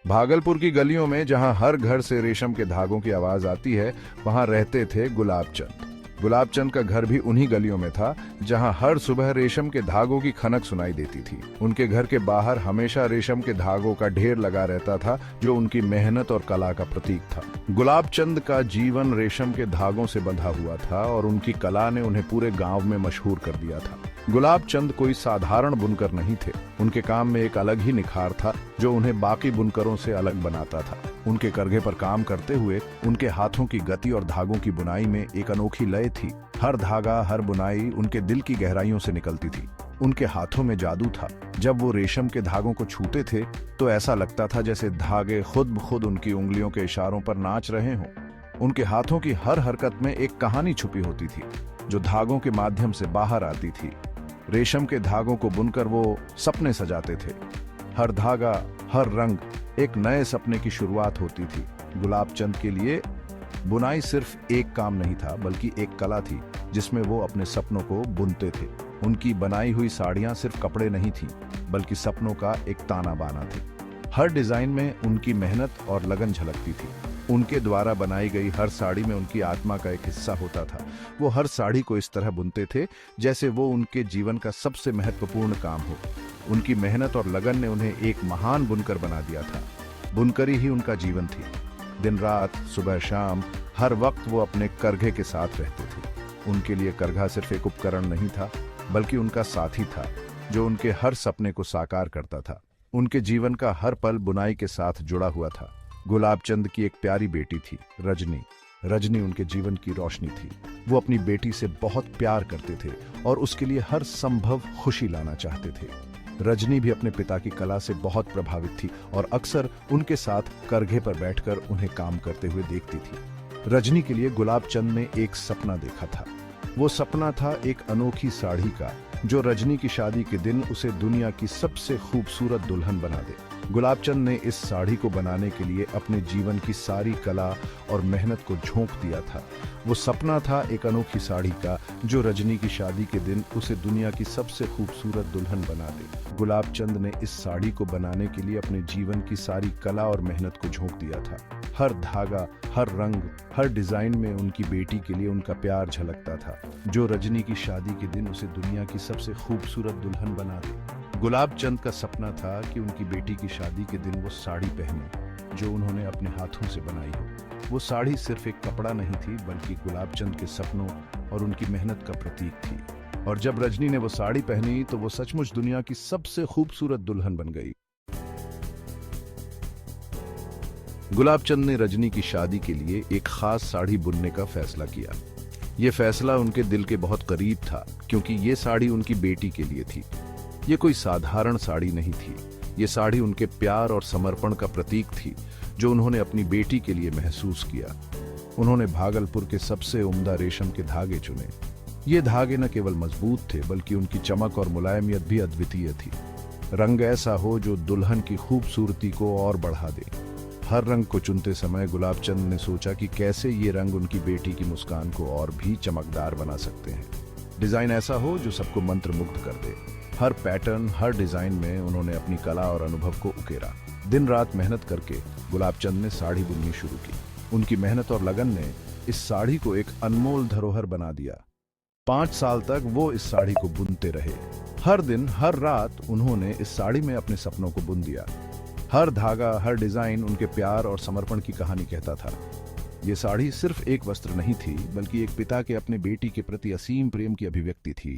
भागलपुर की गलियों में जहां हर घर से रेशम के धागों की आवाज आती है, वहां रहते थे गुलाब चंद। गुलाब चंद का घर भी उन्हीं गलियों में था जहां हर सुबह रेशम के धागों की खनक सुनाई देती थी। उनके घर के बाहर हमेशा रेशम के धागों का ढेर लगा रहता था, जो उनकी मेहनत और कला का प्रतीक था। गुलाब चंद का जीवन रेशम के धागों से बंधा हुआ था और उनकी कला ने उन्हें पूरे गांव में मशहूर कर दिया था। गुलाब चंद कोई साधारण बुनकर नहीं थे। उनके काम में एक अलग ही निखार था जो उन्हें बाकी बुनकरों से अलग बनाता था। उनके करघे पर काम करते हुए उनके हाथों की गति और धागों की बुनाई में एक अनोखी लय थी। हर धागा, हर बुनाई उनके दिल की गहराइयों से निकलती थी। उनके हाथों में जादू था। जब वो रेशम के धागों को छूते थे तो ऐसा लगता था जैसे धागे खुद ब खुद उनकी उंगलियों के इशारों पर नाच रहे हों। उनके हाथों की हर हरकत में एक कहानी छुपी होती थी जो धागों के माध्यम से बाहर आती थी। रेशम के धागों को बुनकर वो सपने सजाते थे। हर धागा, हर रंग एक नए सपने की शुरुआत होती थी। गुलाब चंद के लिए बुनाई सिर्फ एक काम नहीं था, बल्कि एक कला थी जिसमें वो अपने सपनों को बुनते थे। उनकी बनाई हुई साड़ियां सिर्फ कपड़े नहीं थीं, बल्कि सपनों का एक ताना बाना थी। हर डिजाइन में उनकी मेहनत और लगन झलकती थी। उनके द्वारा बनाई गई हर साड़ी में उनकी आत्मा का एक हिस्सा होता था। वो हर साड़ी को इस तरह बुनते थे जैसे वो उनके जीवन का सबसे महत्वपूर्ण काम हो। उनकी मेहनत और लगन ने उन्हें एक महान बुनकर बना दिया था। बुनकरी ही उनका जीवन थी। दिन रात, सुबह शाम, हर वक्त वो अपने करघे के साथ रहते थे। उनके लिए करघा सिर्फ एक उपकरण नहीं था, बल्कि उनका साथी था जो उनके हर सपने को साकार करता था। उनके जीवन का हर पल बुनाई के साथ जुड़ा हुआ था। गुलाब चंद की एक प्यारी बेटी थी, रजनी। रजनी उनके जीवन की रोशनी थी। वो अपनी बेटी से बहुत प्यार करते थे और उसके लिए हर संभव खुशी लाना चाहते थे। रजनी भी अपने पिता की कला से बहुत प्रभावित थी और अक्सर उनके साथ करघे पर बैठकर उन्हें काम करते हुए देखती थी। रजनी के लिए गुलाब चंद ने एक सपना देखा था। वो सपना था एक अनोखी साड़ी का, जो रजनी की शादी के दिन उसे दुनिया की सबसे खूबसूरत दुल्हन बना दे। गुलाब चंद ने इस साड़ी को बनाने के लिए अपने जीवन की सारी कला और मेहनत को झोंक दिया था। वो सपना था एक अनोखी साड़ी का जो रजनी की शादी के दिन उसे दुनिया की सबसे खूबसूरत दुल्हन बना दे। गुलाब चंद ने इस साड़ी को बनाने के लिए अपने जीवन की सारी कला और मेहनत को झोंक दिया था। हर धागा, हर रंग, हर डिजाइन में उनकी बेटी के लिए उनका प्यार झलकता था, जो रजनी की शादी के दिन उसे दुनिया की सबसे खूबसूरत दुल्हन बना दे। गुलाब चंद का सपना था कि उनकी बेटी की शादी के दिन वो साड़ी पहने जो उन्होंने अपने हाथों से बनाई हो। वो साड़ी सिर्फ एक कपड़ा नहीं थी, बल्कि गुलाब चंद के सपनों और उनकी मेहनत का प्रतीक थी। और जब रजनी ने वो साड़ी पहनी तो वो सचमुच दुनिया की सबसे खूबसूरत दुल्हन बन गई। गुलाब चंद ने रजनी की शादी के लिए एक खास साड़ी बुनने का फैसला किया। ये फैसला उनके दिल के बहुत करीब था, क्योंकि ये साड़ी उनकी बेटी के लिए थी। ये कोई साधारण साड़ी नहीं थी। ये साड़ी उनके प्यार और समर्पण का प्रतीक थी, जो उन्होंने अपनी बेटी के लिए महसूस किया। उन्होंने भागलपुर के सबसे उम्दा रेशम के धागे चुने। ये धागे न केवल मजबूत थे, बल्कि उनकी चमक और मुलायमियत भी अद्वितीय थी। रंग ऐसा हो जो दुल्हन की खूबसूरती को और बढ़ा दे। हर रंग को चुनते समय गुलाब चंद ने सोचा कि कैसे ये रंग उनकी बेटी की मुस्कान को और भी चमकदार बना सकते हैं। डिजाइन ऐसा हो जो सबको मंत्रमुग्ध कर दे। हर पैटर्न, हर डिजाइन में उन्होंने अपनी कला और अनुभव को उकेरा। दिन रात मेहनत करके गुलाब चंद ने साड़ी बुननी शुरू की। उनकी मेहनत और लगन ने इस साड़ी को एक अनमोल धरोहर बना दिया। 5 साल तक वो इस साड़ी को बुनते रहे। हर दिन, हर रात उन्होंने इस साड़ी में अपने सपनों को बुन दिया। हर धागा, हर डिजाइन उनके प्यार और समर्पण की कहानी कहता था। ये साड़ी सिर्फ एक वस्त्र नहीं थी, बल्कि एक पिता के अपने बेटी के प्रति असीम प्रेम की अभिव्यक्ति थी।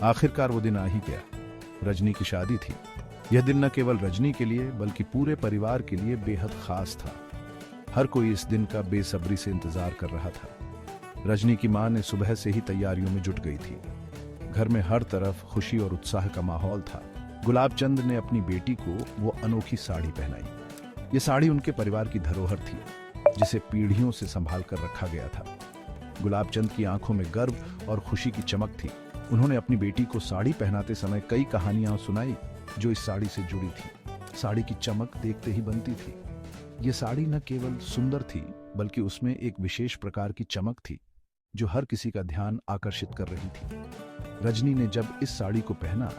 आखिरकार वो दिन आ ही गया। रजनी की शादी थी। यह दिन न केवल रजनी के लिए, बल्कि पूरे परिवार के लिए बेहद खास था। हर कोई इस दिन का बेसब्री से इंतजार कर रहा था। रजनी की मां ने सुबह से ही तैयारियों में जुट गई थी। घर में हर तरफ खुशी और उत्साह का माहौल था। गुलाब चंद ने अपनी बेटी को वो अनोखी साड़ी पहनाई। ये साड़ी उनके परिवार की धरोहर थी, जिसे पीढ़ियों से संभाल कर रखा गया था। गुलाब चंद की आंखों में गर्व और खुशी की चमक थी। उन्होंने अपनी बेटी को साड़ी पहनाते समय कई कहानियां सुनाई जो इस साड़ी से जुड़ी थी। साड़ी की चमक देखते ही बनती थी। ये साड़ी न केवल सुंदर थी, बल्कि उसमें एक विशेष प्रकार की चमक थी जो हर किसी का ध्यान आकर्षित कर रही थी। रजनी ने जब इस साड़ी को पहना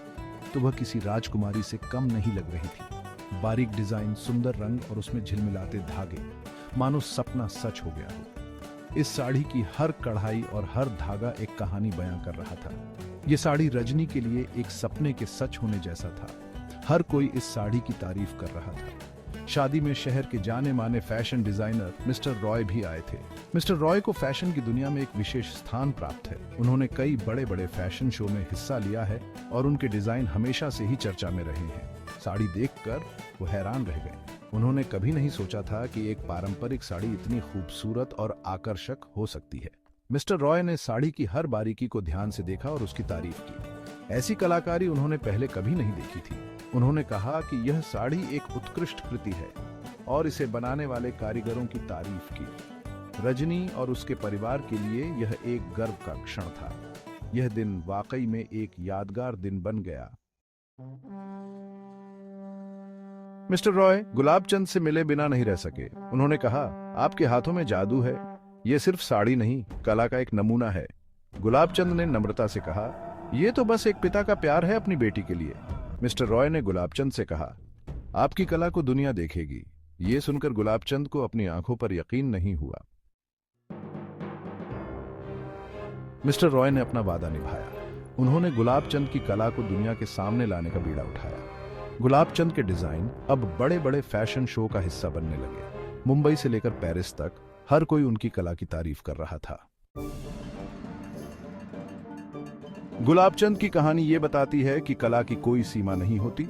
तो वह किसी राजकुमारी से कम नहीं लग रही थी। बारीक डिजाइन, सुंदर रंग और उसमें झिलमिलाते धागे, मानो सपना सच हो गया हो। इस साड़ी की हर कढ़ाई और हर धागा एक कहानी बयां कर रहा था। ये साड़ी रजनी के लिए एक सपने के सच होने जैसा था। हर कोई इस साड़ी की तारीफ कर रहा था। शादी में शहर के जाने माने फैशन डिजाइनर मिस्टर रॉय भी आए थे। मिस्टर रॉय को फैशन की दुनिया में एक विशेष स्थान प्राप्त है। उन्होंने कई बड़े बड़े फैशन शो में हिस्सा लिया है और उनके डिजाइन हमेशा से ही चर्चा में रहे हैं। साड़ी देखकर वो हैरान रह गए। उन्होंने कभी नहीं सोचा था कि एक पारंपरिक साड़ी इतनी खूबसूरत और आकर्षक हो सकती है। मिस्टर रॉय ने साड़ी की हर बारीकी को ध्यान से देखा और उसकी तारीफ की। ऐसी कलाकारी उन्होंने पहले कभी नहीं देखी थी। उन्होंने कहा कि यह साड़ी एक उत्कृष्ट कृति है और इसे बनाने वाले कारीगरों की तारीफ की। रजनी और उसके परिवार के लिए यह एक गर्व का क्षण था। यह दिन वाकई में एक यादगार दिन बन गया। मिस्टर रॉय गुलाब चंद से मिले बिना नहीं रह सके। उन्होंने कहा, आपके हाथों में जादू है। यह सिर्फ साड़ी नहीं, कला का एक नमूना है। गुलाब चंद ने नम्रता से कहा, यह तो बस एक पिता का प्यार है अपनी बेटी के लिए। मिस्टर रॉय ने गुलाब चंद से कहा, आपकी कला को दुनिया देखेगी। यह सुनकर गुलाब चंद को अपनी आंखों पर यकीन नहीं हुआ। मिस्टर रॉय ने अपना वादा निभाया। उन्होंने गुलाब चंद की कला को दुनिया के सामने लाने का बीड़ा उठाया। गुलाब चंद के डिजाइन अब बड़े बड़े फैशन शो का हिस्सा बनने लगे। मुंबई से लेकर पेरिस तक हर कोई उनकी कला की तारीफ कर रहा था। गुलाब चंद की कहानी ये बताती है कि कला की कोई सीमा नहीं होती।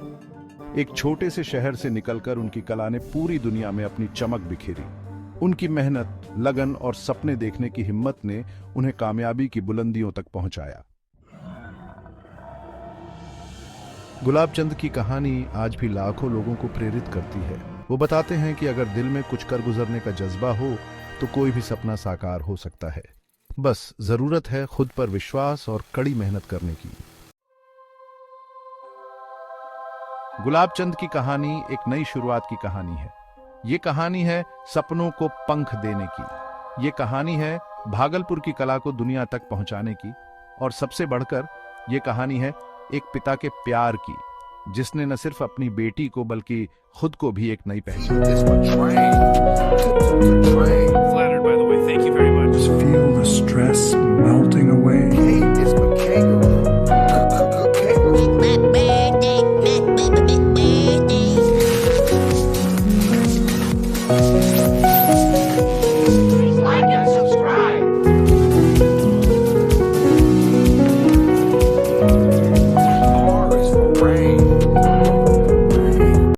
एक छोटे से शहर से निकलकर उनकी कला ने पूरी दुनिया में अपनी चमक बिखेरी। उनकी मेहनत, लगन और सपने देखने की हिम्मत ने उन्हें कामयाबी की बुलंदियों तक पहुंचाया। गुलाब चंद की कहानी आज भी लाखों लोगों को प्रेरित करती है। वो बताते हैं कि अगर दिल में कुछ कर गुजरने का जज्बा हो तो कोई भी सपना साकार हो सकता है। बस जरूरत है खुद पर विश्वास और कड़ी मेहनत करने की। गुलाब चंद की कहानी एक नई शुरुआत की कहानी है। ये कहानी है सपनों को पंख देने की। ये कहानी है भागलपुर की कला को दुनिया तक पहुंचाने की। और सबसे बढ़कर ये कहानी है एक पिता के प्यार की, जिसने न सिर्फ अपनी बेटी को बल्कि खुद को भी एक नई पहचान दी। Flattered, by the way. Thank you very much. Just feel the stress melting away. Hey, it's McKay.